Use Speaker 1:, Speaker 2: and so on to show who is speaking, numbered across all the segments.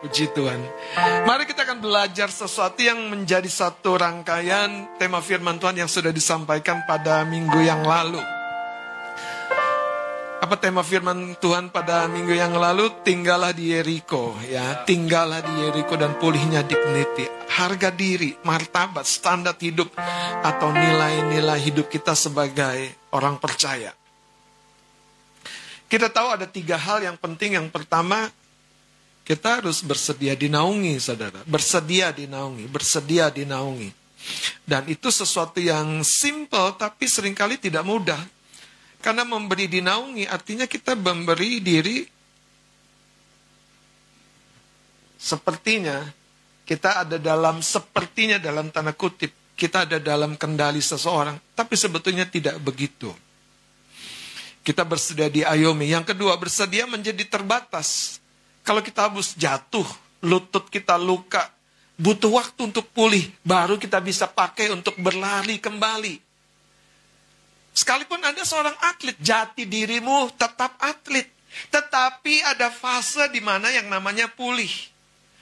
Speaker 1: Puji Tuhan. Mari kita akan belajar sesuatu yang menjadi satu rangkaian tema firman Tuhan yang sudah disampaikan pada minggu yang lalu. Apa tema firman Tuhan pada minggu yang lalu? Tinggallah di Yeriko, ya. Tinggallah di Yeriko dan pulihnya dignity. Harga diri, martabat, standar hidup atau nilai-nilai hidup kita sebagai orang percaya. Kita tahu ada 3 hal yang penting. Yang pertama, kita harus bersedia dinaungi, saudara. Bersedia dinaungi, bersedia dinaungi. Dan itu sesuatu yang simple tapi seringkali tidak mudah. Karena memberi dinaungi artinya kita memberi diri sepertinya. Kita ada dalam tanda kutip. Kita ada dalam kendali seseorang. Tapi sebetulnya tidak begitu. Kita bersedia diayomi. Yang kedua, bersedia menjadi terbatas. Kalau kita habis jatuh, lutut kita luka, butuh waktu untuk pulih, baru kita bisa pakai untuk berlari kembali. Sekalipun Anda seorang atlet, jati dirimu tetap atlet. Tetapi ada fase di mana yang namanya pulih.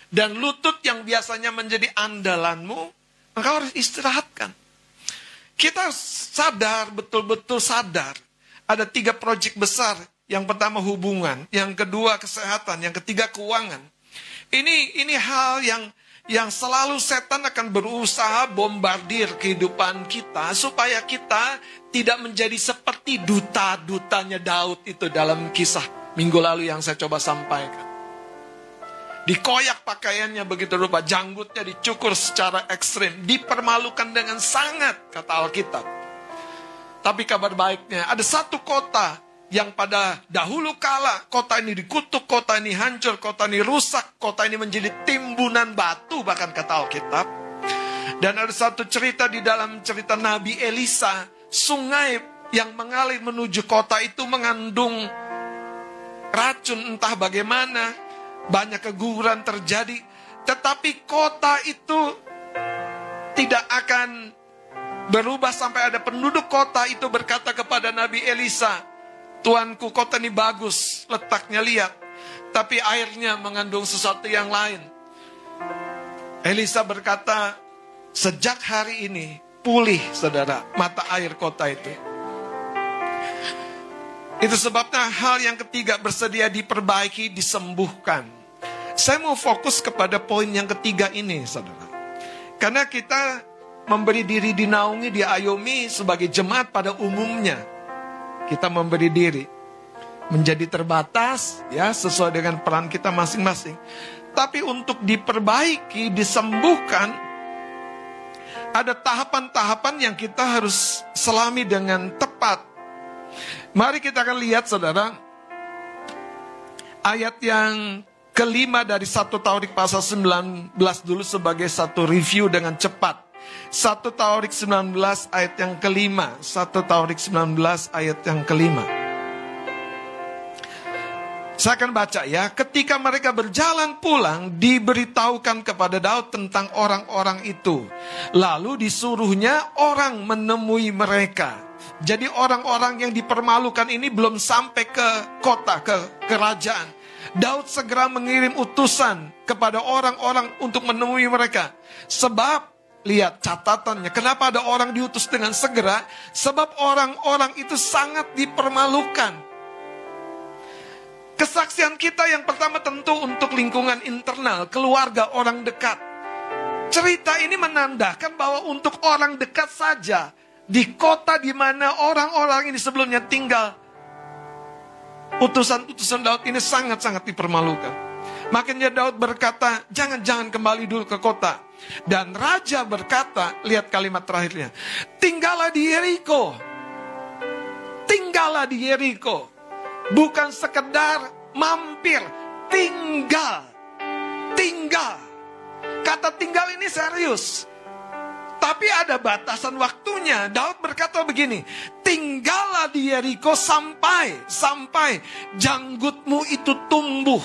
Speaker 1: Dan lutut yang biasanya menjadi andalanmu, engkau harus istirahatkan. Kita sadar, betul-betul sadar, ada 3 proyek besar. Yang pertama hubungan, yang kedua kesehatan, yang ketiga keuangan. Ini hal yang selalu setan akan berusaha bombardir kehidupan kita supaya kita tidak menjadi seperti duta-dutanya Daud itu dalam kisah minggu lalu yang saya coba sampaikan. Dikoyak pakaiannya begitu rupa, janggutnya dicukur secara ekstrim, dipermalukan dengan sangat, kata Alkitab. Tapi kabar baiknya, ada satu kota yang pada dahulu kala kota ini dikutuk, kota ini hancur, kota ini rusak, kota ini menjadi timbunan batu bahkan kata Alkitab. Dan ada satu cerita di dalam cerita Nabi Elisa, sungai yang mengalir menuju kota itu mengandung racun entah bagaimana, banyak keguguran terjadi, tetapi kota itu tidak akan berubah sampai ada penduduk kota itu berkata kepada Nabi Elisa, Tuanku, kota ini bagus, letaknya lihat, tapi airnya mengandung sesuatu yang lain. Elisa berkata, sejak hari ini, pulih saudara, mata air kota itu. Itu sebabnya hal yang ketiga, bersedia diperbaiki, disembuhkan. Saya mau fokus kepada poin yang ketiga ini, saudara. Karena kita memberi diri dinaungi, diayomi sebagai jemaat pada umumnya. Kita memberi diri menjadi terbatas, ya, sesuai dengan peran kita masing-masing. Tapi untuk diperbaiki, disembuhkan, ada tahapan-tahapan yang kita harus selami dengan tepat. Mari kita akan lihat, saudara, ayat yang kelima dari 1 Tawarik pasal 19 dulu sebagai satu review dengan cepat. 1 Tawarik 19 ayat yang kelima. 1 Tawarik 19 ayat yang kelima. Saya akan baca ya. Ketika mereka berjalan pulang, diberitahukan kepada Daud tentang orang-orang itu. Lalu disuruhnya orang menemui mereka. Jadi orang-orang yang dipermalukan ini belum sampai ke kota, ke kerajaan. Daud segera mengirim utusan kepada orang-orang untuk menemui mereka. Sebab lihat catatannya, kenapa ada orang diutus dengan segera? Sebab orang-orang itu sangat dipermalukan. Kesaksian kita yang pertama tentu untuk lingkungan internal, keluarga, orang dekat. Cerita ini menandakan bahwa untuk orang dekat saja, di kota di mana orang-orang ini sebelumnya tinggal, utusan-utusan Daud ini sangat-sangat dipermalukan. Makanya Daud berkata, jangan kembali dulu ke kota. Dan raja berkata, lihat kalimat terakhirnya, tinggallah di Yeriko. Tinggallah di Yeriko. Bukan sekedar mampir, tinggal. Tinggal. Kata tinggal ini serius. Tapi ada batasan waktunya. Daud berkata begini, tinggallah di Yeriko sampai janggutmu itu tumbuh.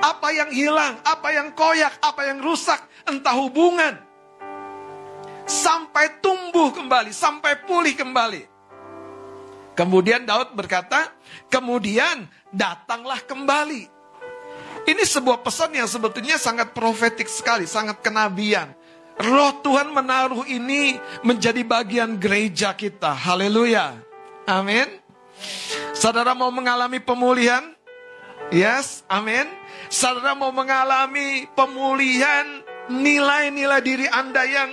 Speaker 1: Apa yang hilang, apa yang koyak, apa yang rusak, entah hubungan, sampai tumbuh kembali, sampai pulih kembali. Kemudian Daud berkata, kemudian datanglah kembali. Ini sebuah pesan yang sebetulnya sangat profetik sekali, sangat kenabian. Roh Tuhan menaruh ini menjadi bagian gereja kita. Haleluya. Amin. Saudara mau mengalami pemulihan? Yes, amin. Saudara mau mengalami pemulihan nilai-nilai diri Anda yang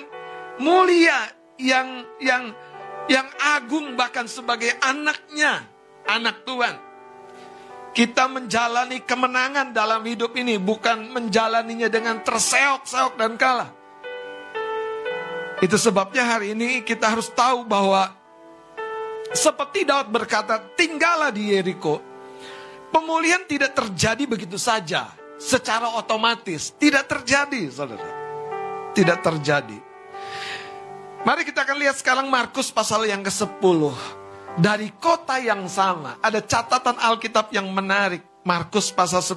Speaker 1: mulia, yang agung bahkan sebagai anaknya, anak Tuhan. Kita menjalani kemenangan dalam hidup ini, bukan menjalaninya dengan terseok-seok dan kalah. Itu sebabnya hari ini kita harus tahu bahwa seperti Daud berkata, tinggallah di Yeriko. Pemulihan tidak terjadi begitu saja, secara otomatis. Tidak terjadi, saudara. Tidak terjadi. Mari kita akan lihat sekarang Markus pasal yang ke-10. Dari kota yang sama, ada catatan Alkitab yang menarik. Markus pasal 10.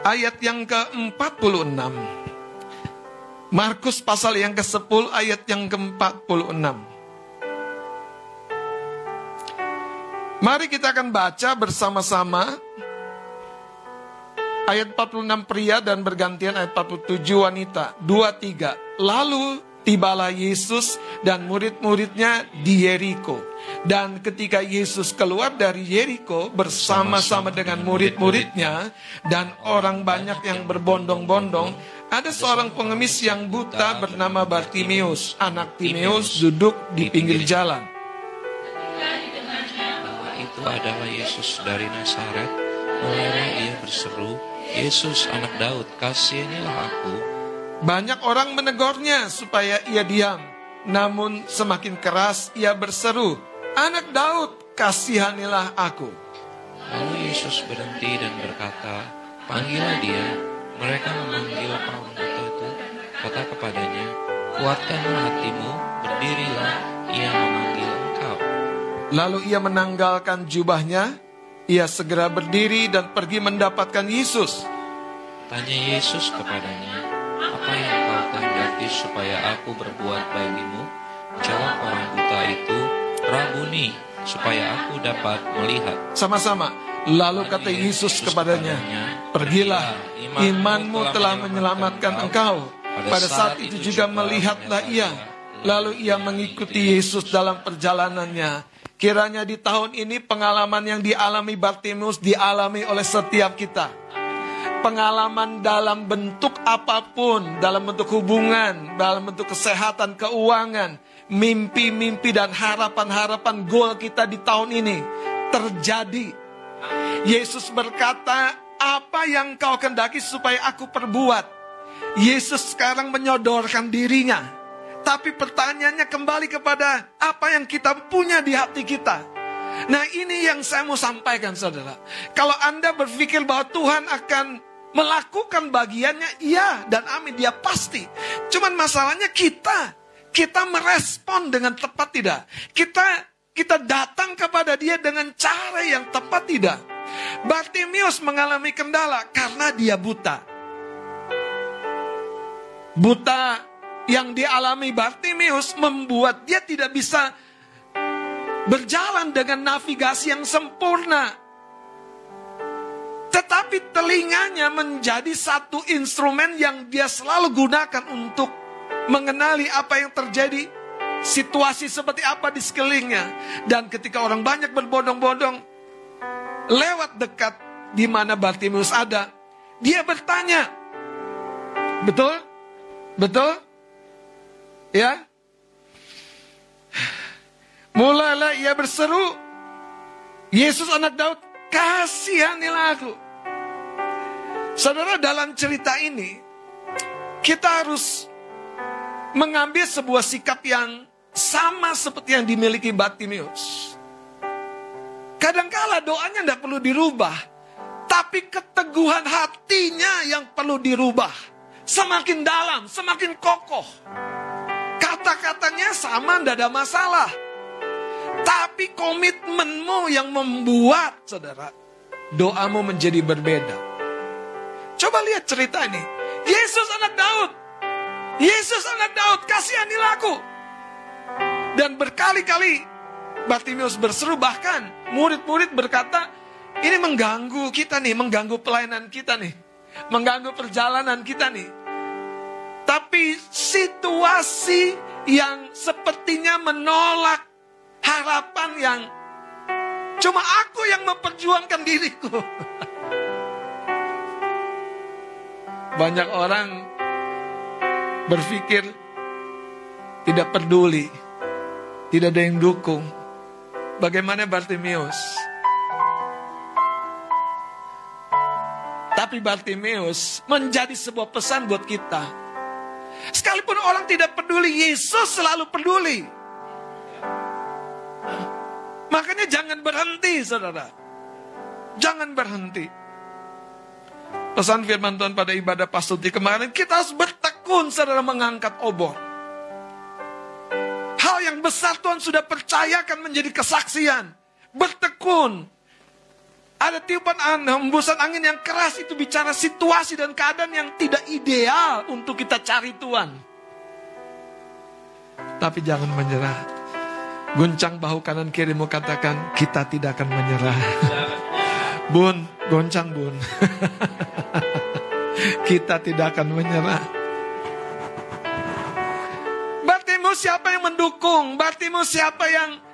Speaker 1: Ayat yang ke-46. Markus pasal yang ke-10 ayat yang ke-46. Mari kita akan baca bersama-sama. Ayat 46 pria dan bergantian ayat 47 wanita. 2, 3. Lalu tibalah Yesus dan murid-muridnya di Yeriko. Dan ketika Yesus keluar dari Yeriko bersama-sama dengan murid-muridnya dan orang banyak yang berbondong-bondong, ada seorang pengemis yang buta bernama Bartimeus, anak Timeus, duduk di pinggir jalan.
Speaker 2: Bahwa itu adalah Yesus dari Nazaret. Mulailah ia berseru, Yesus anak Daud, kasihanilah aku.
Speaker 1: Banyak orang menegurnya supaya ia diam. Namun semakin keras ia berseru, anak Daud, kasihanilah aku.
Speaker 2: Lalu Yesus berhenti dan berkata, panggillah dia. Mereka memanggil orang buta itu. Kata kepadanya, kuatkanlah hatimu, berdirilah, ia memanggil engkau.
Speaker 1: Lalu ia menanggalkan jubahnya. Ia segera berdiri dan pergi mendapatkan Yesus.
Speaker 2: Tanya Yesus kepadanya, apa yang kau kehendaki supaya aku berbuat bagimu? Jawab orang buta itu, Rabuni, supaya aku dapat melihat.
Speaker 1: Sama-sama. Lalu kata Yesus kepadanya, pergilah, imanmu telah menyelamatkan engkau. Pada saat itu juga melihatlah ia. Lalu ia mengikuti Yesus dalam perjalanannya. Kiranya di tahun ini pengalaman yang dialami Bartimeus dialami oleh setiap kita. Pengalaman dalam bentuk apapun, dalam bentuk hubungan, dalam bentuk kesehatan, keuangan, mimpi-mimpi dan harapan-harapan goal kita di tahun ini terjadi. Yesus berkata, apa yang kau kehendaki supaya aku perbuat? Yesus sekarang menyodorkan dirinya. Tapi pertanyaannya kembali kepada apa yang kita punya di hati kita. Nah, ini yang saya mau sampaikan, saudara. Kalau Anda berpikir bahwa Tuhan akan melakukan bagiannya, iya dan amin, dia pasti. Cuman masalahnya kita merespon dengan tepat tidak? Kita datang kepada dia dengan cara yang tepat tidak? Bartimeus mengalami kendala karena dia buta. Buta yang dialami Bartimeus membuat dia tidak bisa berjalan dengan navigasi yang sempurna. Tetapi telinganya menjadi satu instrumen yang dia selalu gunakan untuk mengenali apa yang terjadi, situasi seperti apa di sekelilingnya. Dan ketika orang banyak berbondong-bondong lewat dekat di mana Bartimeus ada, dia bertanya, betul? Betul? Ya, mulailah ia berseru, Yesus anak Daud, kasihanilah aku. Saudara, dalam cerita ini kita harus mengambil sebuah sikap yang sama seperti yang dimiliki Bartimeus. Kadangkala doanya tidak perlu dirubah, tapi keteguhan hatinya yang perlu dirubah. Semakin dalam, semakin kokoh. Kata-katanya sama, tidak ada masalah. Tapi komitmenmu yang membuat, saudara, doamu menjadi berbeda. Coba lihat cerita ini. Yesus anak Daud. Yesus anak Daud, kasihanilah aku. Dan berkali-kali Bartimeus berseru, bahkan murid-murid berkata, ini mengganggu kita nih, mengganggu pelayanan kita nih, mengganggu perjalanan kita nih. Tapi situasi yang sepertinya menolak harapan yang cuma aku yang memperjuangkan diriku. Banyak orang berpikir tidak peduli, tidak ada yang dukung. Bagaimana Bartimeus? Tapi Bartimeus menjadi sebuah pesan buat kita. Sekalipun orang tidak peduli, Yesus selalu peduli. Makanya jangan berhenti, saudara. Jangan berhenti. Pesan firman Tuhan pada ibadah Pastuti kemarin, kita harus bertekun, saudara, mengangkat obor. Hal yang besar Tuhan sudah percayakan menjadi kesaksian. Bertekun. Ada tiupan hembusan angin yang keras, itu bicara situasi dan keadaan yang tidak ideal untuk kita cari Tuhan. Tapi jangan menyerah. Guncang bahu kanan kirimu, katakan, kita tidak akan menyerah. Bun, goncang bun. Kita tidak akan menyerah. Bartimeus siapa yang mendukung? Bartimeus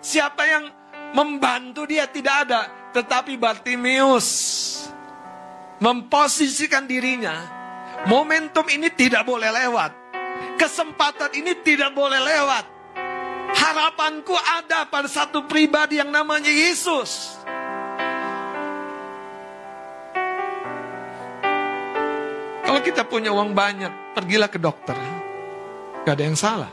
Speaker 1: siapa yang membantu dia? Tidak ada. Tetapi Bartimeus memposisikan dirinya. Momentum ini tidak boleh lewat. Kesempatan ini tidak boleh lewat. Harapanku ada pada satu pribadi yang namanya Yesus. Kalau kita punya uang banyak, pergilah ke dokter. Gak ada yang salah.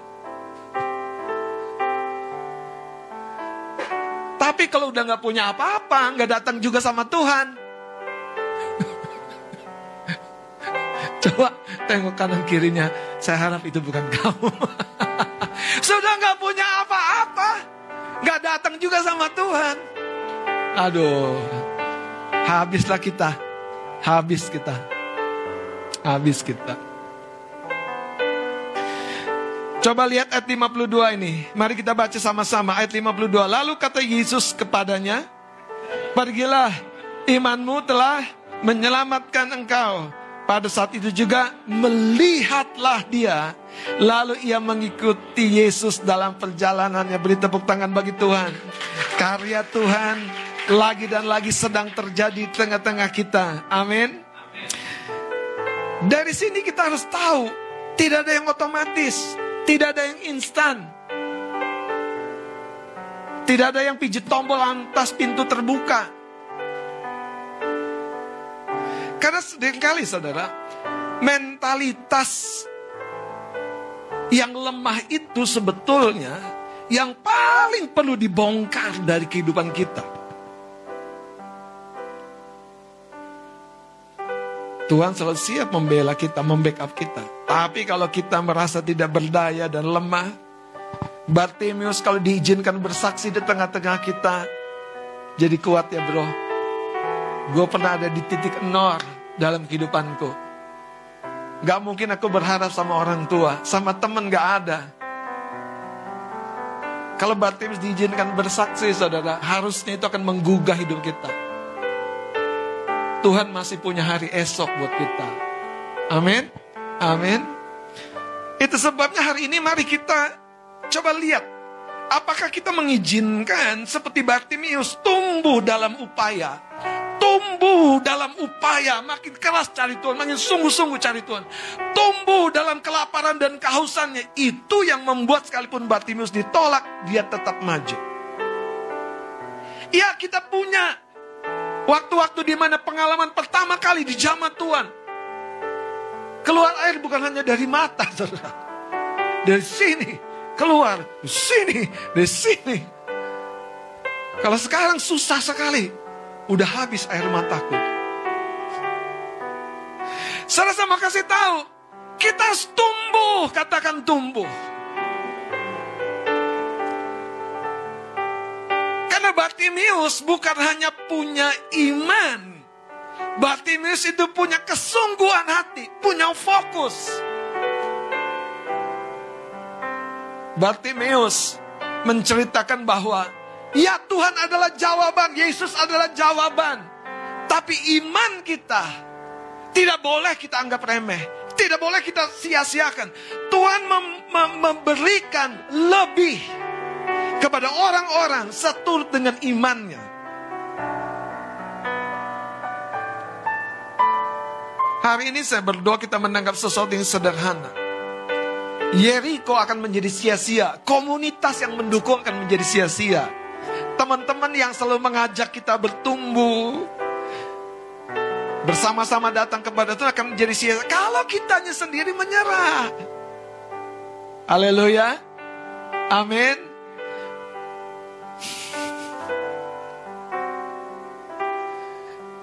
Speaker 1: Tapi kalau udah gak punya apa-apa, gak datang juga sama Tuhan. Coba tengok kanan kirinya, saya harap itu bukan kamu. Sudah gak punya apa-apa, gak datang juga sama Tuhan. Aduh, habislah kita. Habis kita. Coba lihat ayat 52 ini. Mari kita baca sama-sama ayat 52. Lalu kata Yesus kepadanya, pergilah, imanmu telah menyelamatkan engkau. Pada saat itu juga melihatlah dia. Lalu ia mengikuti Yesus dalam perjalanannya. Beri tepuk tangan bagi Tuhan. Karya Tuhan lagi dan lagi sedang terjadi di tengah-tengah kita. Amin. Dari sini kita harus tahu, tidak ada yang otomatis, tidak ada yang instan, tidak ada yang pijit tombol lantas pintu terbuka. Karena seringkali, saudara, mentalitas yang lemah itu sebetulnya yang paling perlu dibongkar dari kehidupan kita. Tuhan selalu siap membela kita, membackup kita. Tapi kalau kita merasa tidak berdaya dan lemah, Bartimeus kalau diizinkan bersaksi di tengah-tengah kita, jadi kuat ya bro. Gue pernah ada di titik nol dalam kehidupanku. Gak mungkin aku berharap sama orang tua, sama teman gak ada. Kalau Bartimeus diizinkan bersaksi, saudara, harusnya itu akan menggugah hidup kita. Tuhan masih punya hari esok buat kita. Amin. Amin. Itu sebabnya hari ini mari kita coba lihat. Apakah kita mengizinkan seperti Bartimeus tumbuh dalam upaya. Tumbuh dalam upaya. Makin keras cari Tuhan. Makin sungguh-sungguh cari Tuhan. Tumbuh dalam kelaparan dan kehausannya. Itu yang membuat sekalipun Bartimeus ditolak, dia tetap maju. Ya, kita punya waktu-waktu di mana pengalaman pertama kali dijamah Tuhan. Keluar air bukan hanya dari mata, saudara. Dari sini, keluar. Sini, dari sini. Kalau sekarang susah sekali. Udah habis air mataku. Saudara, sama kasih tahu. Kita harus tumbuh, katakan tumbuh. Karena Bartimeus bukan hanya punya iman. Bartimeus itu punya kesungguhan hati, punya fokus. Bartimeus menceritakan bahwa Ya, Tuhan adalah jawaban, Yesus adalah jawaban. Tapi iman kita tidak boleh kita anggap remeh. Tidak boleh kita sia-siakan. Tuhan memberikan lebih kepada orang-orang seturut dengan imannya. Hari ini saya berdoa kita menangkap sesuatu yang sederhana. Yeriko akan menjadi sia-sia. Komunitas yang mendukung akan menjadi sia-sia. Teman-teman yang selalu mengajak kita bertumbuh, bersama-sama datang kepada Tuhan akan menjadi sia-sia kalau kitanya sendiri menyerah. Haleluya. Amin.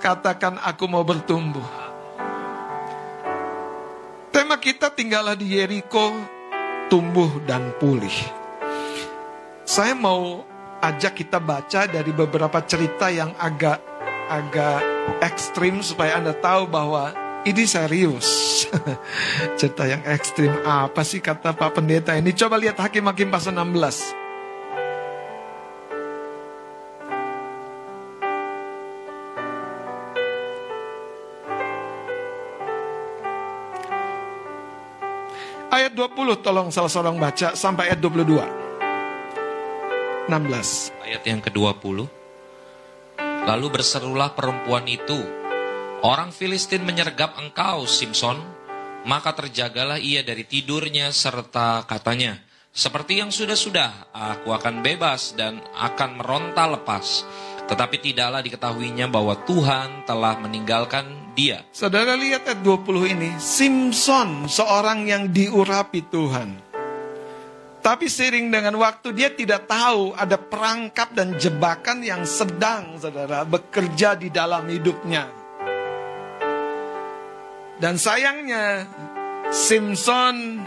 Speaker 1: Katakan, aku mau bertumbuh. Tema kita tinggallah di Yeriko, tumbuh dan pulih. Saya mau ajak kita baca dari beberapa cerita yang agak ekstrim supaya Anda tahu bahwa ini serius. Cerita yang ekstrim apa sih kata Pak Pendeta ini? Coba lihat Hakim-Hakim pasal 16. Ayat 20 tolong salah seorang baca sampai ayat 22. 16.
Speaker 2: Ayat yang ke-20. Lalu berserulah perempuan itu, orang Filistin menyergap engkau, Simson. Maka terjagalah ia dari tidurnya serta katanya, seperti yang sudah-sudah, aku akan bebas dan akan meronta lepas. Tetapi tidaklah diketahuinya bahwa Tuhan telah meninggalkan dia.
Speaker 1: Saudara lihat ayat 20 ini, Simson seorang yang diurapi Tuhan. Tapi seiring dengan waktu dia tidak tahu ada perangkap dan jebakan yang sedang, saudara, bekerja di dalam hidupnya. Dan sayangnya, Simson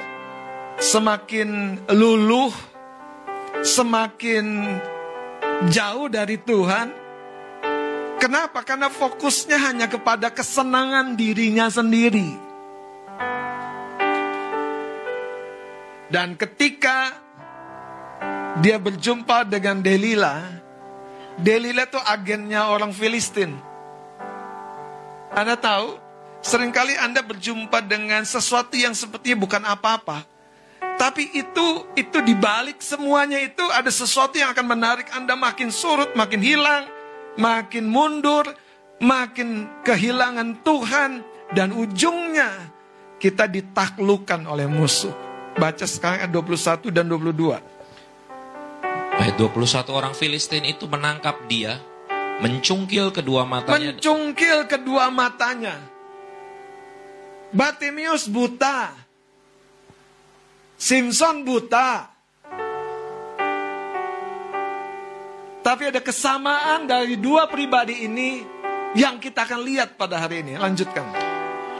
Speaker 1: semakin luluh, semakin jauh dari Tuhan. Kenapa? Karena fokusnya hanya kepada kesenangan dirinya sendiri. Dan ketika dia berjumpa dengan Delila itu agennya orang Filistin. Anda tahu, seringkali Anda berjumpa dengan sesuatu yang sepertinya bukan apa-apa. Tapi itu dibalik semuanya itu ada sesuatu yang akan menarik Anda makin surut, makin hilang, makin mundur, makin kehilangan Tuhan. Dan ujungnya kita ditaklukkan oleh musuh. Baca sekarang ayat 21 dan 22.
Speaker 2: Ayat 21, orang Filistin itu menangkap dia, mencungkil kedua matanya.
Speaker 1: Mencungkil kedua matanya. Bartimeus buta. Simson buta. Tapi ada kesamaan dari dua pribadi ini yang kita akan lihat pada hari ini. Lanjutkan.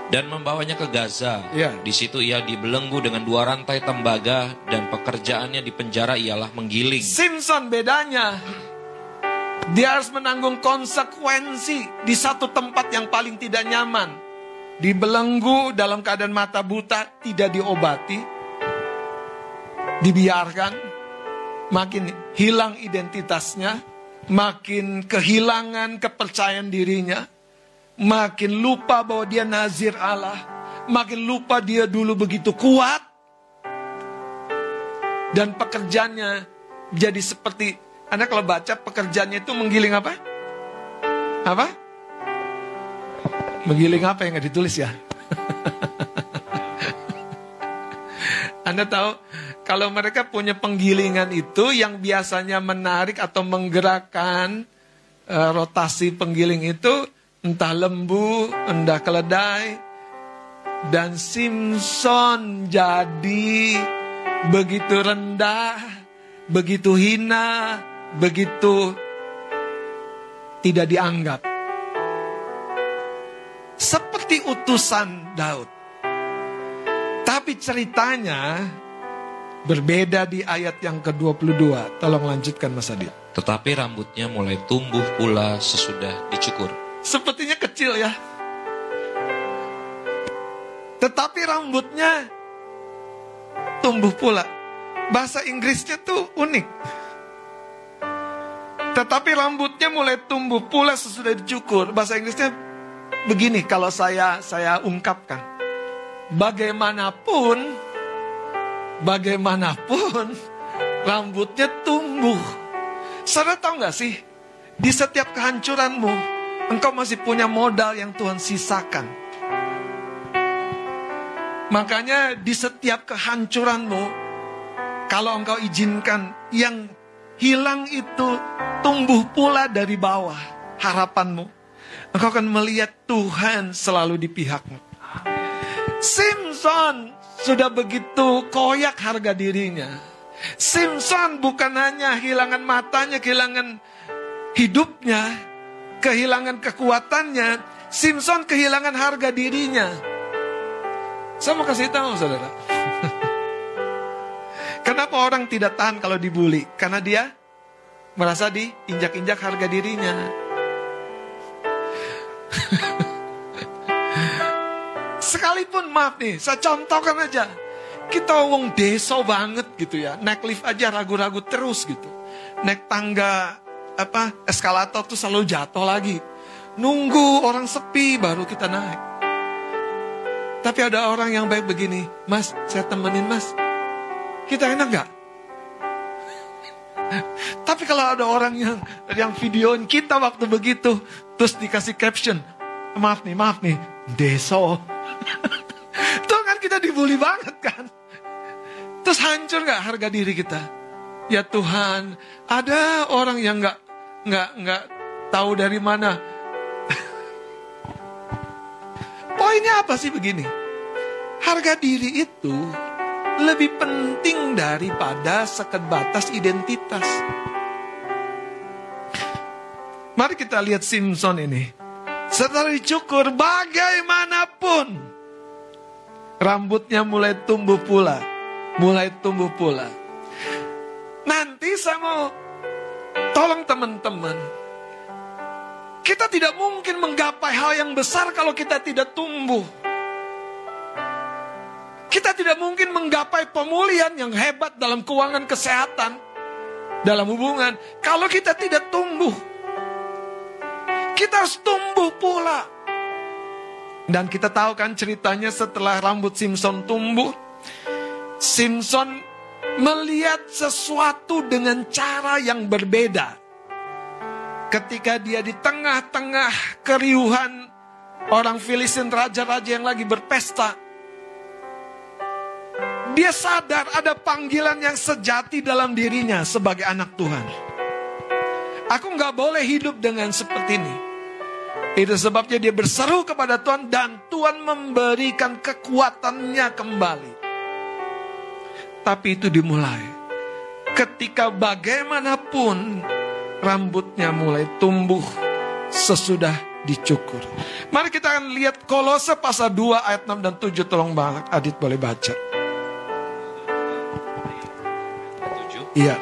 Speaker 2: Dan membawanya ke Gaza.
Speaker 1: Ya.
Speaker 2: Di situ ia dibelenggu dengan 2 rantai tembaga dan pekerjaannya di penjara ialah menggiling.
Speaker 1: Simson bedanya, dia harus menanggung konsekuensi di satu tempat yang paling tidak nyaman. Dibelenggu dalam keadaan mata buta, tidak diobati, dibiarkan, makin hilang identitasnya, makin kehilangan kepercayaan dirinya. Makin lupa bahwa dia nazir Allah. Makin lupa dia dulu begitu kuat. Dan pekerjaannya jadi seperti, Anda kalau baca pekerjaannya itu menggiling apa? Apa? Menggiling apa yang gak ditulis ya? Anda tahu, kalau mereka punya penggilingan itu yang biasanya menarik atau menggerakkan rotasi penggiling itu, entah lembu, entah keledai. Dan Simson jadi begitu rendah, begitu hina, begitu tidak dianggap. Seperti utusan Daud. Tapi ceritanya berbeda di ayat yang ke-22. Tolong lanjutkan Mas Adi.
Speaker 2: Tetapi rambutnya mulai tumbuh pula sesudah dicukur.
Speaker 1: Sepertinya kecil ya. Tetapi rambutnya tumbuh pula. Bahasa Inggrisnya tuh unik. Tetapi rambutnya mulai tumbuh pula sesudah dicukur. Bahasa Inggrisnya begini kalau saya ungkapkan. Bagaimanapun rambutnya tumbuh. Saudara tahu gak sih? Di setiap kehancuranmu, engkau masih punya modal yang Tuhan sisakan. Makanya di setiap kehancuranmu, kalau engkau izinkan yang hilang itu tumbuh pula dari bawah harapanmu, engkau akan melihat Tuhan selalu di pihakmu. Simpson sudah begitu koyak harga dirinya. Simpson bukan hanya kehilangan matanya, kehilangan hidupnya, kehilangan kekuatannya. Simpson kehilangan harga dirinya. Saya mau kasih tahu saudara. Kenapa orang tidak tahan kalau dibully? Karena dia merasa diinjak-injak harga dirinya. Sekalipun maaf nih, saya contohkan aja. Kita wong deso banget gitu ya. Naik lift aja ragu-ragu terus gitu. Naik tangga eskalator tuh selalu jatuh lagi. Nunggu orang sepi baru kita naik. Tapi ada orang yang baik begini, Mas, saya temenin Mas. Kita enak gak? Tapi kalau ada orang yang videoin kita waktu begitu, terus dikasih caption, maaf nih, deso. Tuh kan kita dibully banget kan. Terus hancur gak harga diri kita? Ya Tuhan, ada orang yang nggak tahu dari mana. Poinnya apa sih begini? Harga diri itu lebih penting daripada sebatas identitas. Mari kita lihat Simpson ini. Setelah dicukur bagaimanapun, rambutnya mulai tumbuh pula. Nanti saya mau tolong teman-teman. Kita tidak mungkin menggapai hal yang besar kalau kita tidak tumbuh. Kita tidak mungkin menggapai pemulihan yang hebat dalam keuangan kesehatan, dalam hubungan, kalau kita tidak tumbuh. Kita harus tumbuh pula. Dan kita tahu kan ceritanya setelah rambut Simpson tumbuh, Simpson melihat sesuatu dengan cara yang berbeda. Ketika dia di tengah-tengah keriuhan orang Filistin, raja-raja yang lagi berpesta, dia sadar ada panggilan yang sejati dalam dirinya sebagai anak Tuhan. Aku gak boleh hidup dengan seperti ini. Itu sebabnya dia berseru kepada Tuhan dan Tuhan memberikan kekuatannya kembali. Tapi itu dimulai ketika bagaimanapun rambutnya mulai tumbuh sesudah dicukur. Mari kita akan lihat Kolose pasal 2 ayat 6 dan 7. Tolong Bang Adit boleh baca.
Speaker 2: 7.
Speaker 1: Iya.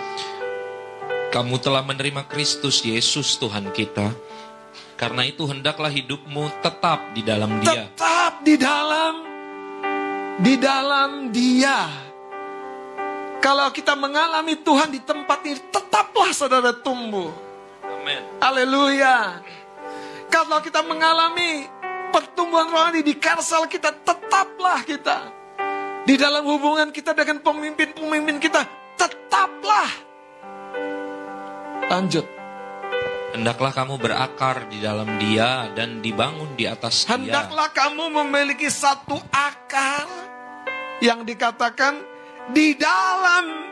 Speaker 2: Kamu telah menerima Kristus Yesus Tuhan kita. Karena itu hendaklah hidupmu tetap di dalam Dia.
Speaker 1: Tetap di dalam Dia. Kalau kita mengalami Tuhan di tempat ini, tetaplah saudara tumbuh.
Speaker 2: Amin.
Speaker 1: Haleluya. Kalau kita mengalami pertumbuhan rohani di Karsel kita, tetaplah kita. Di dalam hubungan kita dengan pemimpin-pemimpin kita, tetaplah. Lanjut.
Speaker 2: Hendaklah kamu berakar di dalam Dia dan dibangun di atas Dia.
Speaker 1: Hendaklah kamu memiliki satu akar yang dikatakan di dalam,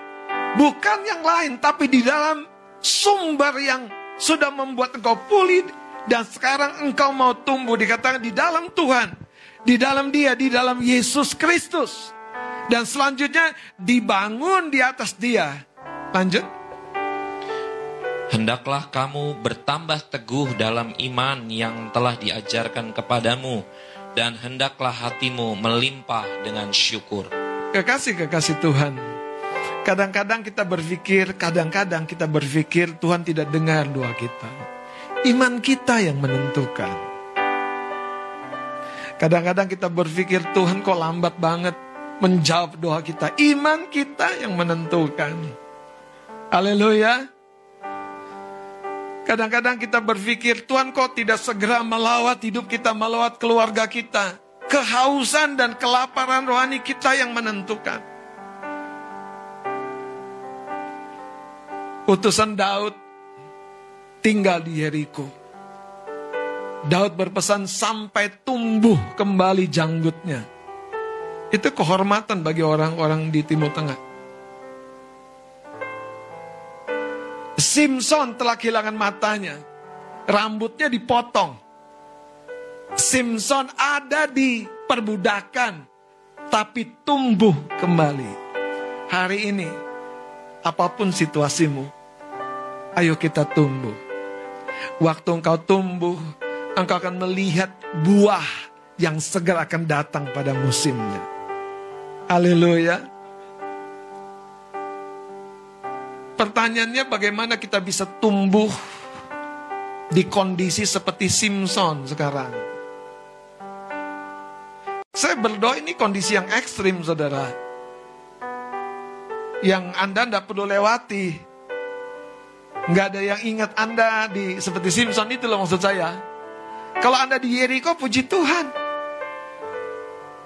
Speaker 1: bukan yang lain, tapi di dalam sumber yang sudah membuat engkau pulih. Dan sekarang engkau mau tumbuh, dikatakan di dalam Tuhan, di dalam Dia, di dalam Yesus Kristus. Dan selanjutnya dibangun di atas Dia. Lanjut.
Speaker 2: Hendaklah kamu bertambah teguh dalam iman yang telah diajarkan kepadamu. Dan hendaklah hatimu melimpah dengan syukur.
Speaker 1: Kekasih Tuhan, kadang-kadang kita berpikir Tuhan tidak dengar doa kita. Iman kita yang menentukan. Kadang-kadang kita berpikir Tuhan kok lambat banget menjawab doa kita. Iman kita yang menentukan. Haleluya. Kadang-kadang kita berpikir, Tuhan kok tidak segera melawat hidup kita, melawat keluarga kita. Kehausan dan kelaparan rohani kita yang menentukan. Utusan Daud tinggal di Yeriko. Daud berpesan sampai tumbuh kembali janggutnya. Itu kehormatan bagi orang-orang di Timur Tengah. Simson telah kehilangan matanya. Rambutnya dipotong. Simson ada di perbudakan. Tapi tumbuh kembali. Hari ini, apapun situasimu, ayo kita tumbuh. Waktu engkau tumbuh, engkau akan melihat buah yang segera akan datang pada musimnya. Haleluya. Pertanyaannya bagaimana kita bisa tumbuh di kondisi seperti Simson sekarang. Saya berdoa ini kondisi yang ekstrim, saudara. Yang Anda tidak perlu lewati. Nggak ada yang ingat Anda seperti Simson, itu loh maksud saya. Kalau Anda di Yeriko, puji Tuhan.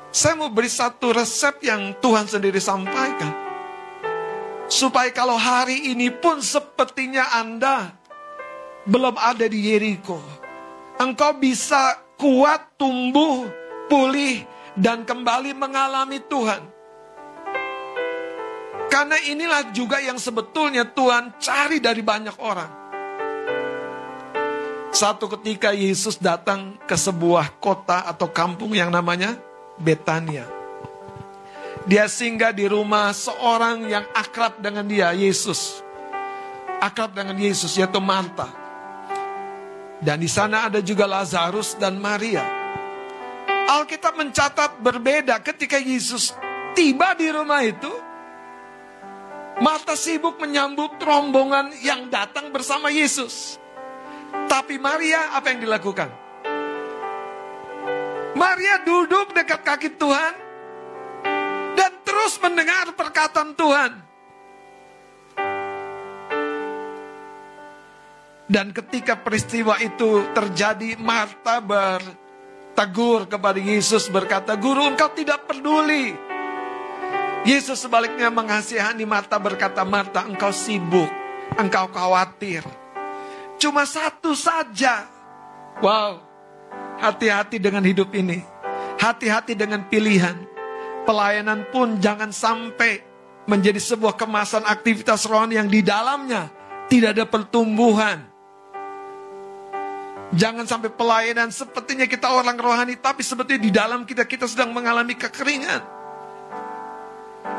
Speaker 1: Saya mau beri satu resep yang Tuhan sendiri sampaikan. Supaya kalau hari ini pun sepertinya Anda belum ada di Yeriko, engkau bisa kuat, tumbuh, pulih, dan kembali mengalami Tuhan. Karena inilah juga yang sebetulnya Tuhan cari dari banyak orang. Satu ketika Yesus datang ke sebuah kota atau kampung yang namanya Betania. Dia singgah di rumah seorang yang akrab dengan dia, Yesus. Akrab dengan Yesus, yaitu Marta. Dan di sana ada juga Lazarus dan Maria. Alkitab mencatat berbeda ketika Yesus tiba di rumah itu. Marta sibuk menyambut rombongan yang datang bersama Yesus. Tapi Maria, apa yang dilakukan? Maria duduk dekat kaki Tuhan. Dan terus mendengar perkataan Tuhan. Dan ketika peristiwa itu terjadi, Marta bertegur kepada Yesus berkata, Guru, engkau tidak peduli. Yesus sebaliknya mengasihani Marta berkata, Marta, engkau sibuk, engkau khawatir. Cuma satu saja. Wow, hati-hati dengan hidup ini. Hati-hati dengan pilihan. Pelayanan pun jangan sampai menjadi sebuah kemasan aktivitas rohani yang di dalamnya tidak ada pertumbuhan. Jangan sampai pelayanan sepertinya kita orang rohani, tapi sebetulnya di dalam kita sedang mengalami kekeringan.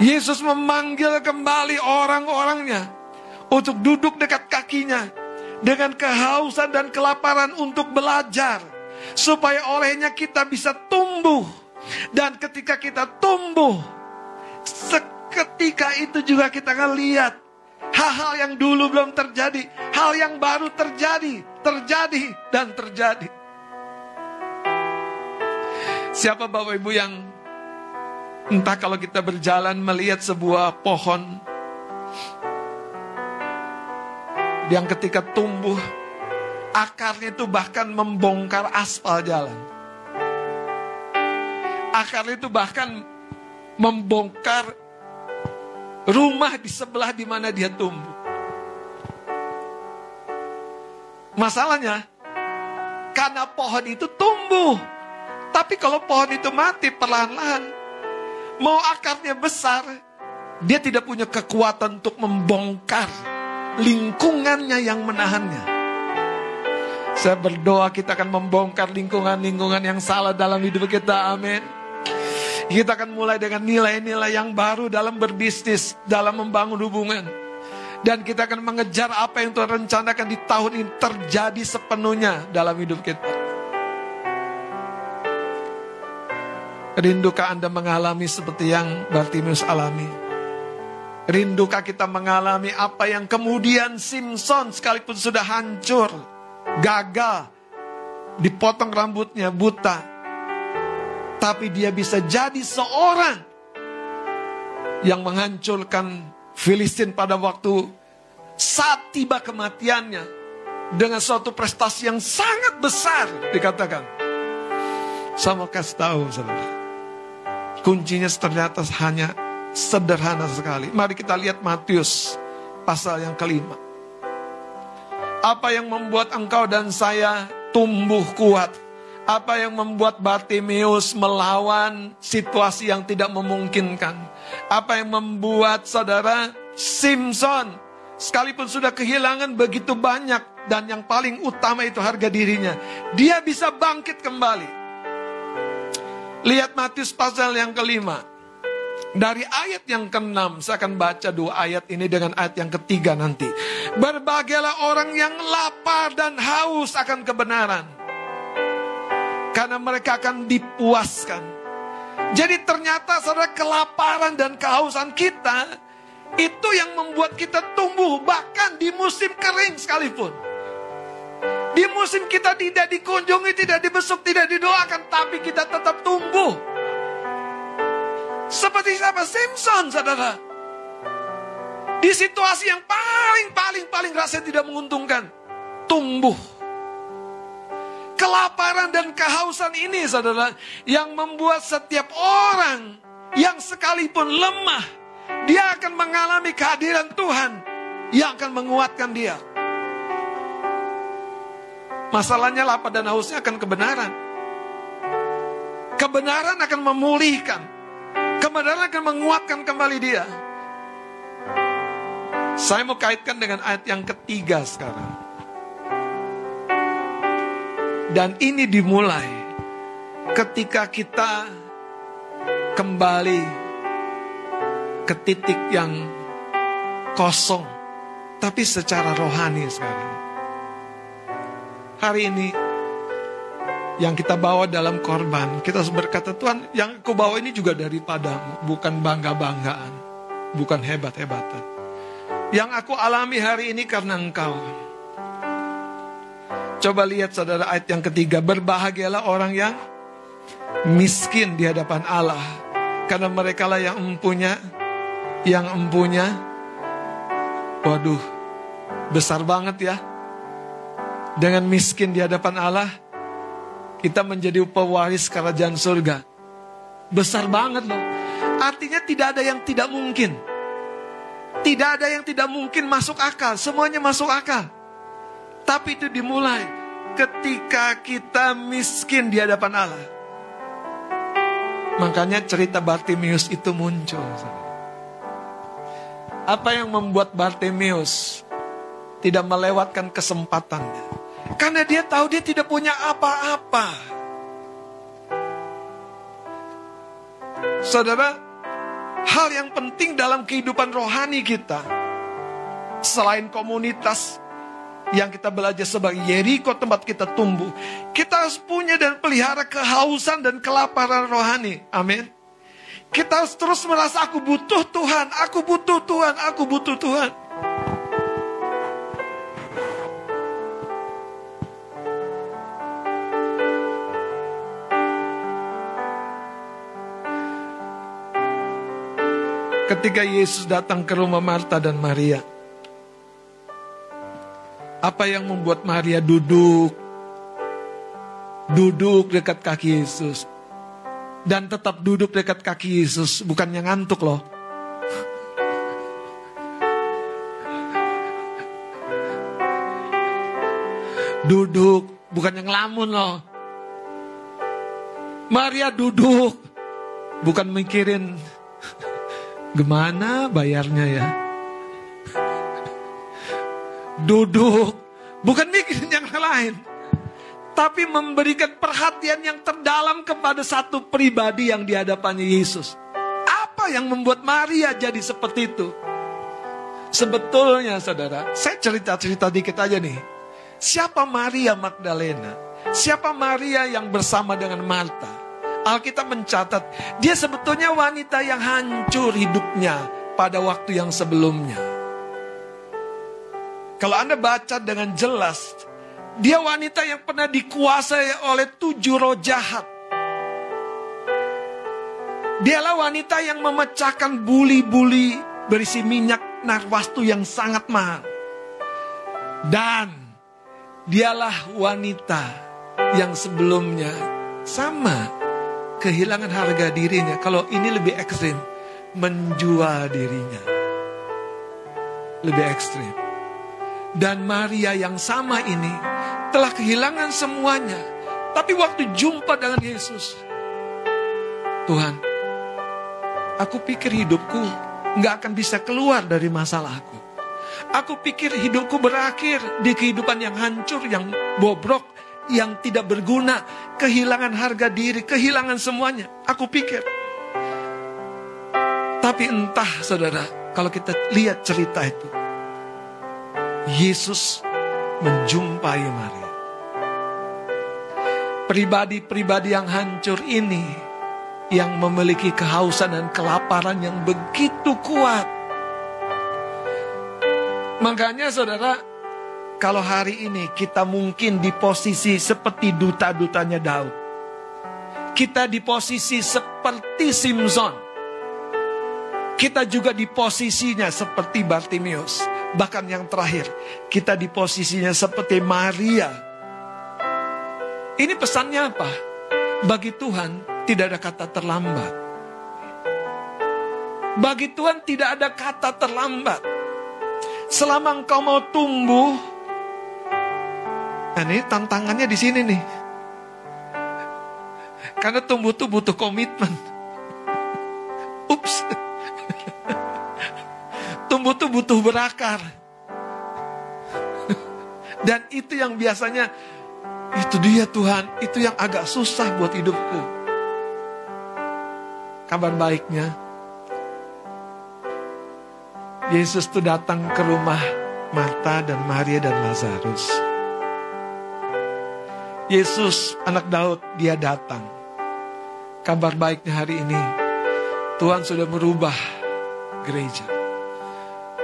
Speaker 1: Yesus memanggil kembali orang-orangnya untuk duduk dekat kakinya dengan kehausan dan kelaparan untuk belajar, supaya olehnya kita bisa tumbuh. Dan ketika kita tumbuh, seketika itu juga kita akan lihat hal-hal yang dulu belum terjadi, hal yang baru terjadi dan terjadi. Siapa Bapak Ibu yang entah kalau kita berjalan melihat sebuah pohon yang ketika tumbuh, akarnya itu bahkan membongkar aspal jalan. Akar itu bahkan membongkar rumah di sebelah di mana dia tumbuh. Masalahnya, karena pohon itu tumbuh. Tapi kalau pohon itu mati perlahan-lahan, mau akarnya besar, dia tidak punya kekuatan untuk membongkar lingkungannya yang menahannya. Saya berdoa kita akan membongkar lingkungan-lingkungan yang salah dalam hidup kita. Amin. Kita akan mulai dengan nilai-nilai yang baru dalam berbisnis, dalam membangun hubungan. Dan kita akan mengejar apa yang Tuhan rencanakan di tahun ini terjadi sepenuhnya dalam hidup kita. Rindukah Anda mengalami seperti yang Bartimeus alami? Rindukah kita mengalami apa yang kemudian Simson sekalipun sudah hancur, gagal, dipotong rambutnya, buta, tapi dia bisa jadi seorang yang menghancurkan Filistin pada waktu saat tiba kematiannya. dengan suatu prestasi yang sangat besar dikatakan. Saya mau kasih tahu saudara, kuncinya ternyata hanya sederhana sekali. Mari kita lihat Matius pasal yang kelima. Apa yang membuat engkau dan saya tumbuh kuat? Apa yang membuat Bartimeus melawan situasi yang tidak memungkinkan? Apa yang membuat saudara Simpson sekalipun sudah kehilangan begitu banyak, dan yang paling utama itu harga dirinya, dia bisa bangkit kembali. Lihat Matius pasal yang kelima. Dari ayat yang ke-6, saya akan baca 2 ayat ini dengan ayat yang ketiga nanti. Berbahagialah orang yang lapar dan haus akan kebenaran, karena mereka akan dipuaskan. Jadi ternyata saudara, kelaparan dan kehausan kita, itu yang membuat kita tumbuh, bahkan di musim kering sekalipun. Di musim kita tidak dikunjungi, tidak dibesuk, tidak didoakan, tapi kita tetap tumbuh. Seperti siapa? Simpson, saudara. Di situasi yang paling rasanya tidak menguntungkan, tumbuh. Kelaparan dan kehausan ini, saudara, yang membuat setiap orang yang sekalipun lemah, dia akan mengalami kehadiran Tuhan yang akan menguatkan dia. Masalahnya lapar dan hausnya akan kebenaran. Kebenaran akan memulihkan. Kebenaran akan menguatkan kembali dia. Saya mau kaitkan dengan ayat yang ketiga sekarang. Dan ini dimulai ketika kita kembali ke titik yang kosong, tapi secara rohani sekarang. Hari ini yang kita bawa dalam korban, kita harus berkata, Tuhan, yang aku bawa ini juga daripadamu, bukan bangga-banggaan, bukan hebat-hebatan. Yang aku alami hari ini karena Engkau. Coba lihat saudara ayat yang ketiga, berbahagialah orang yang miskin di hadapan Allah, karena merekalah yang empunya. Waduh, besar banget ya. Dengan miskin di hadapan Allah, kita menjadi pewaris kerajaan surga. Besar banget loh. Artinya tidak ada yang tidak mungkin. Tidak ada yang tidak mungkin masuk akal. Semuanya masuk akal. Tapi itu dimulai ketika kita miskin di hadapan Allah. Makanya cerita Bartimeus itu muncul. Apa yang membuat Bartimeus tidak melewatkan kesempatannya? Karena dia tahu dia tidak punya apa-apa. Saudara, hal yang penting dalam kehidupan rohani kita, selain komunitas yang kita belajar sebagai Yeriko tempat kita tumbuh, kita harus punya dan pelihara kehausan dan kelaparan rohani. Amin. Kita harus terus merasa aku butuh Tuhan, aku butuh Tuhan, aku butuh Tuhan. Ketika Yesus datang ke rumah Marta dan Maria, apa yang membuat Maria duduk dekat kaki Yesus, dan tetap duduk dekat kaki Yesus, bukannya ngantuk loh. Duduk, bukannya ngelamun loh. Maria duduk, bukan mikirin gimana bayarnya ya. Duduk, bukan mikirin yang lain, tapi memberikan perhatian yang terdalam kepada satu pribadi yang di hadapannya Yesus. Apa yang membuat Maria jadi seperti itu? Sebetulnya saudara, saya cerita-cerita dikit aja nih. Siapa Maria Magdalena? Siapa Maria yang bersama dengan Marta? Alkitab mencatat, dia sebetulnya wanita yang hancur hidupnya pada waktu yang sebelumnya. Kalau Anda baca dengan jelas, dia wanita yang pernah dikuasai oleh 7 roh jahat. Dialah wanita yang memecahkan buli-buli berisi minyak narwastu yang sangat mahal. Dan Dialah wanita yang sebelumnya sama kehilangan harga dirinya. Kalau ini lebih ekstrim, menjual dirinya. Lebih ekstrim. Dan Maria yang sama ini telah kehilangan semuanya. Tapi waktu jumpa dengan Yesus, Tuhan, aku pikir hidupku gak akan bisa keluar dari masalahku. Aku pikir hidupku berakhir di kehidupan yang hancur, yang bobrok, yang tidak berguna, kehilangan harga diri, kehilangan semuanya. Aku pikir. Tapi entah saudara, kalau kita lihat cerita itu, Yesus menjumpai Maria. Pribadi-pribadi yang hancur ini, yang memiliki kehausan dan kelaparan yang begitu kuat. Makanya saudara, kalau hari ini kita mungkin di posisi seperti duta-dutanya Daud. Kita di posisi seperti Simson. Kita juga di posisinya seperti Bartimeus. Bahkan yang terakhir, kita di posisinya seperti Maria. Ini pesannya apa? Bagi Tuhan tidak ada kata terlambat. Bagi Tuhan tidak ada kata terlambat. Selama engkau mau tumbuh, nah ini tantangannya di sini nih. Karena tumbuh itu butuh komitmen. Ups. Tumbuh itu butuh berakar. Dan itu yang biasanya, itu dia Tuhan, itu yang agak susah buat hidupku. Kabar baiknya, Yesus itu datang ke rumah Marta dan Maria dan Lazarus. Yesus, anak Daud, dia datang. Kabar baiknya hari ini, Tuhan sudah merubah gereja.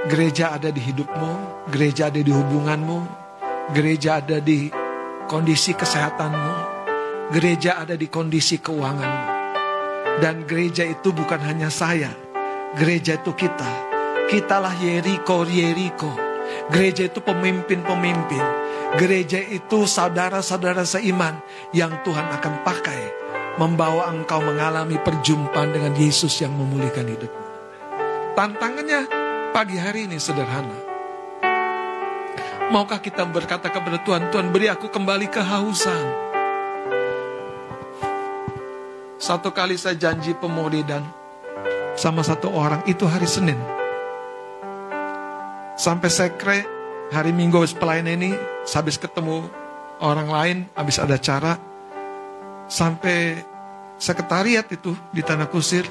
Speaker 1: Gereja ada di hidupmu, gereja ada di hubunganmu, gereja ada di kondisi kesehatanmu, gereja ada di kondisi keuanganmu. Dan gereja itu bukan hanya saya, gereja itu kita. Kitalah Yeriko. Gereja itu pemimpin-pemimpin. Gereja itu saudara-saudara seiman yang Tuhan akan pakai membawa engkau mengalami perjumpaan dengan Yesus yang memulihkan hidupmu. Tantangannya pagi hari ini sederhana. Maukah kita berkata kepada Tuhan, Tuhan beri aku kembali kehausan. Satu kali saya janji pemuridan sama satu orang, itu hari Senin. Sampai sekre, hari Minggu habis pelayanan ini, habis ketemu orang lain, habis ada acara, sampai sekretariat itu di Tanah Kusir,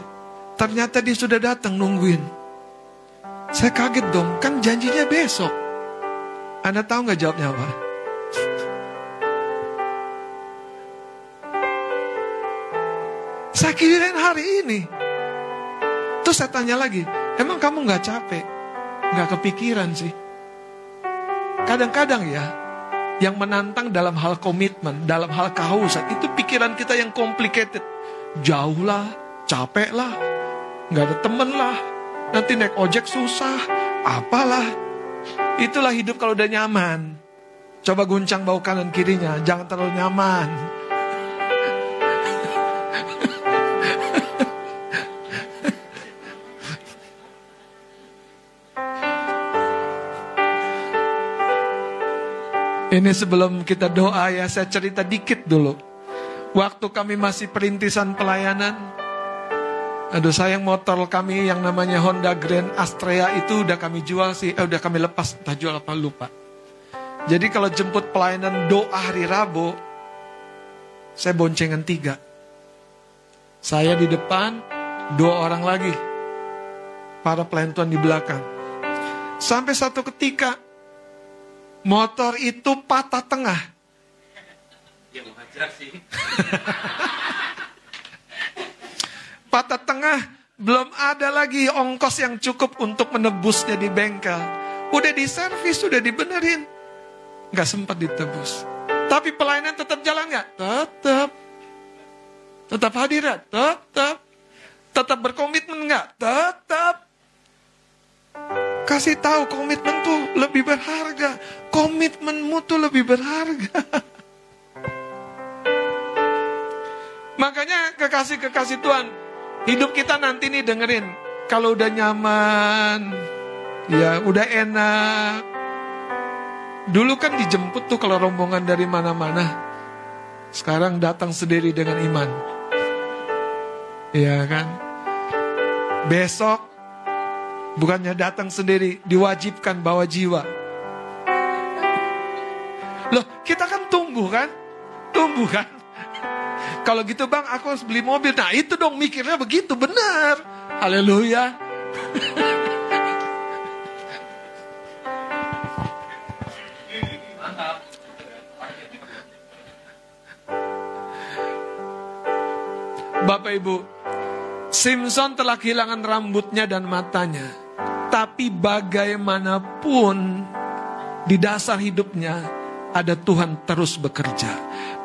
Speaker 1: ternyata dia sudah datang nungguin. Saya kaget dong, kan janjinya besok. Anda tahu gak jawabnya apa? Saya kirain hari ini. Terus saya tanya lagi, emang kamu gak capek? Gak kepikiran sih. Kadang-kadang ya, yang menantang dalam hal komitmen, dalam hal kehausan, itu pikiran kita yang complicated. Jauh lah, capek lah, gak ada temen lah, nanti naik ojek susah, apalah. Itulah hidup kalau udah nyaman. Coba guncang bau kanan kirinya, jangan terlalu nyaman. Ini sebelum kita doa ya, saya cerita dikit dulu. Waktu kami masih perintisan pelayanan, aduh sayang motor kami yang namanya Honda Grand Astrea itu udah kami jual sih, udah kami lepas, entah jual apa lupa. Jadi kalau jemput pelayanan doa hari Rabu, saya boncengan 3. Saya di depan, 2 orang lagi, para pelayan Tuhan di belakang. Sampai satu ketika, motor itu patah tengah.
Speaker 2: Ya wajar sih.
Speaker 1: Patah tengah, belum ada lagi ongkos yang cukup untuk menebusnya di bengkel. Udah diservis, udah dibenerin, gak sempat ditebus. Tapi pelayanan tetap jalan gak? Tetap. Tetap hadir gak? Tetap. Tetap berkomitmen gak? Tetap. Kasih tahu komitmen tuh lebih berharga. Komitmenmu tuh lebih berharga. Makanya kekasih-kekasih Tuhan, hidup kita nanti nih dengerin. Kalau udah nyaman, ya udah enak. Dulu kan dijemput tuh kalau rombongan dari mana-mana. Sekarang datang sendiri dengan iman. Iya kan? Besok bukannya datang sendiri, diwajibkan bawa jiwa. Loh, kita kan tumbuh kan? Tumbuh kan? Kalau gitu bang, aku harus beli mobil. Nah itu dong mikirnya begitu, benar. Haleluya. Bapak Ibu, Simpson telah kehilangan rambutnya dan matanya. Tapi bagaimanapun di dasar hidupnya ada Tuhan terus bekerja.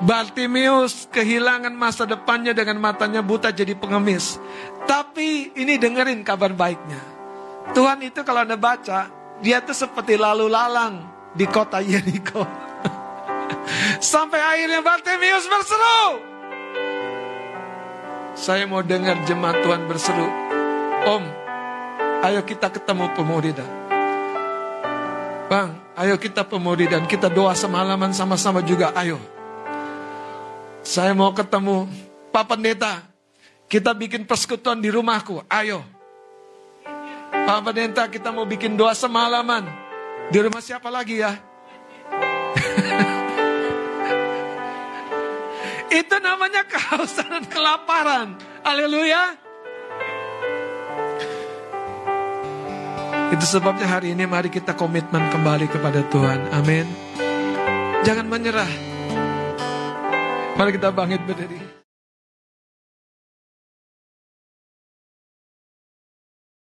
Speaker 1: Bartimeus kehilangan masa depannya dengan matanya buta jadi pengemis. Tapi ini dengerin kabar baiknya. Tuhan itu kalau Anda baca, dia tuh seperti lalu lalang di kota Yeriko. Sampai akhirnya Bartimeus berseru. Saya mau dengar jemaat Tuhan berseru, Om, ayo kita ketemu pemuridan. Bang, ayo kita pemuridan, kita doa semalaman sama-sama juga, ayo. Saya mau ketemu Pak Pendeta, kita bikin persekutuan di rumahku, ayo. Pak Pendeta, kita mau bikin doa semalaman. Di rumah siapa lagi ya? Itu namanya kehausan dan kelaparan. Haleluya. Itu sebabnya hari ini mari kita komitmen kembali kepada Tuhan. Amin. Jangan menyerah. Mari kita bangkit berdiri.